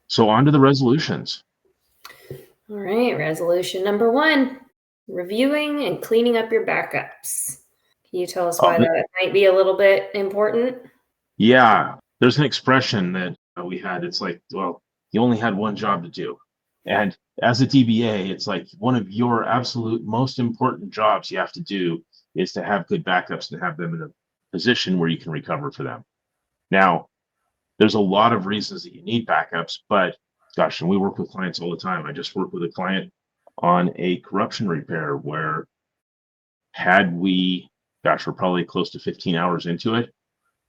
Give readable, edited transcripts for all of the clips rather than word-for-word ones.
So on to the resolutions. All right, resolution number 1, reviewing and cleaning up your backups. Can you tell us Oh, why that might be a little bit important? yeah, there's an expression that we had. It's like, well, you only had one job to do. And as a DBA, it's like one of your absolute most important jobs you have to do is to have good backups and have them in a position where you can recover for them. Now, there's a lot of reasons that you need backups, but gosh, and we work with clients all the time. I just worked with a client on a corruption repair where had we, gosh, we're probably close to 15 hours into it.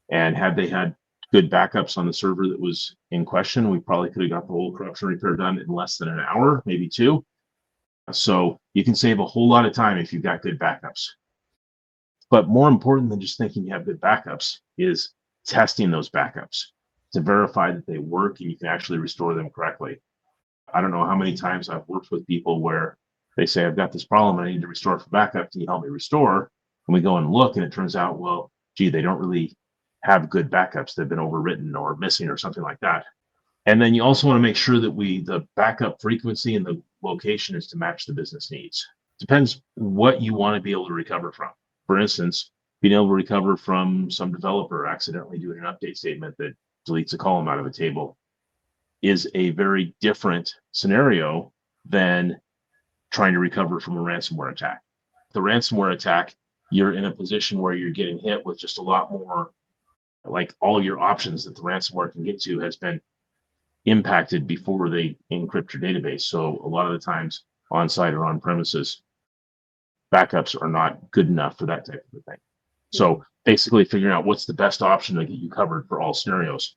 And had they had good backups on the server that was in question, we probably could have got the whole corruption repair done in less than an hour, maybe two. So you can save a whole lot of time if you've got good backups. But more important than just thinking you have good backups is testing those backups to verify that they work and you can actually restore them correctly. I don't know how many times I've worked with people where they say, I've got this problem, I need to restore for backup. Can you help me restore? And we go and look, and it turns out, well, gee, they don't really have good backups. They've been overwritten or missing or something like that. And then you also want to make sure that the backup frequency and the location is to match the business needs. Depends what you want to be able to recover from. For instance, being able to recover from some developer accidentally doing an update statement that deletes a column out of a table is a very different scenario than trying to recover from a ransomware attack. The ransomware attack, you're in a position where you're getting hit with just a lot more, like all your options that the ransomware can get to has been impacted before they encrypt your database. So a lot of the times on site or on premises, backups are not good enough for that type of a thing. So basically figuring out what's the best option to get you covered for all scenarios.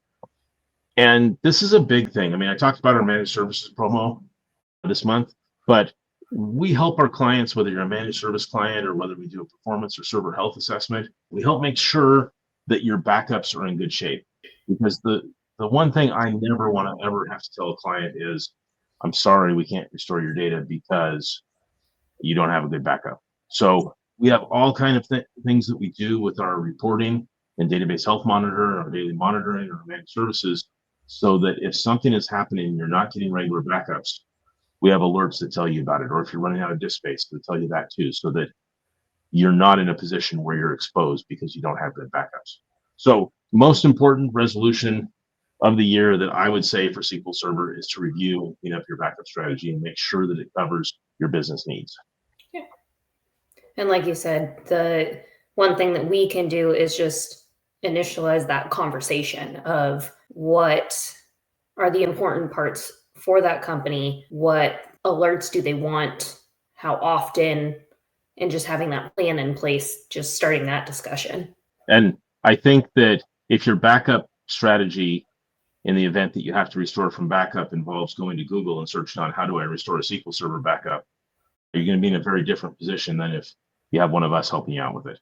And this is a big thing. I mean, I talked about our managed services promo this month, but we help our clients, whether you're a managed service client or whether we do a performance or server health assessment, we help make sure that your backups are in good shape. Because the one thing I never want to ever have to tell a client is, I'm sorry, we can't restore your data because you don't have a good backup. So we have all kind of things that we do with our reporting and database health monitor, our daily monitoring, our managed services, so that if something is happening and you're not getting regular backups, we have alerts that tell you about it. Or if you're running out of disk space, they'll tell you that too, so that you're not in a position where you're exposed because you don't have good backups. So most important resolution of the year that I would say for SQL Server is to review and clean up your backup strategy and make sure that it covers your business needs. Yeah. And like you said, the one thing that we can do is just initialize that conversation of what are the important parts for that company, what alerts do they want, how often, and just having that plan in place, just starting that discussion. And I think that if your backup strategy in the event that you have to restore from backup involves going to Google and searching on how do I restore a SQL Server backup, you're going to be in a very different position than if you have one of us helping you out with it.